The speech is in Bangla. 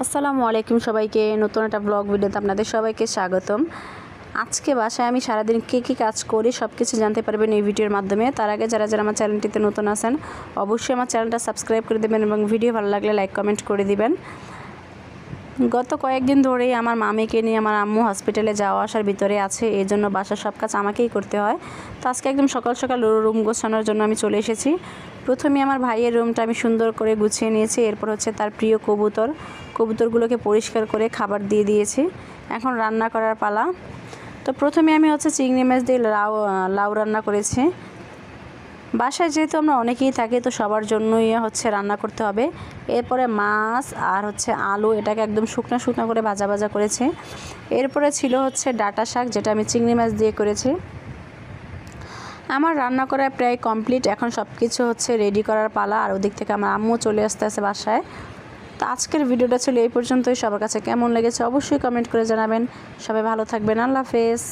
আসসালামু আলাইকুম সবাইকে নতুন একটা ব্লগ ভিডিওতে আপনাদের সবাইকে স্বাগতম। আজকে বাসায় আমি সারাদিন কী কাজ করি সব কিছু জানতে পারবেন এই ভিডিওর মাধ্যমে। তার আগে যারা আমার চ্যানেলটিতে নতুন আছেন অবশ্যই আমার চ্যানেলটা সাবস্ক্রাইব করে দেবেন এবং ভিডিও ভালো লাগলে লাইক কমেন্ট করে দিবেন। গত কয়েকদিন ধরেই আমার মামিকে নিয়ে আমার আম্মু হসপিটালে যাওয়া আসার ভিতরে আছে, এই জন্য বাসার সব কাজ আমাকেই করতে হয়। তো আজকে একদম সকাল সকাল রুম গোছানোর জন্য আমি চলে এসেছি। প্রথমে আমার ভাইয়ের রুমটা আমি সুন্দর করে গুছিয়ে নিয়েছি, এরপর হচ্ছে তার প্রিয় কবুতরগুলোকে পরিষ্কার করে খাবার দিয়ে দিয়েছি। এখন রান্না করার পালা। তো প্রথমে আমি হচ্ছে চিংড়ি মাছ দিয়ে লাউ রান্না করেছি। বাসায় যেহেতু আমরা অনেকেই থাকি তো সবার জন্যই হচ্ছে রান্না করতে হবে। এরপরে মাছ আর হচ্ছে আলু এটাকে একদম শুকনো করে ভাজা করেছি। এরপরে ছিল হচ্ছে ডাঁটা শাক, যেটা আমি চিংড়ি মাছ দিয়ে করেছি। আমার রান্না করা প্রায় কমপ্লিট, এখন সব কিছু হচ্ছে রেডি করার পালা। আর ওদিক থেকে আমার আম্মু চলে আসতে বাসায়। তো আজকের ভিডিওটা ছিল এই পর্যন্তই। সবার কাছে কেমন লেগেছে অবশ্যই কমেন্ট করে জানাবেন। সবাই ভালো থাকবেন। আল্লাহ হাফেজ।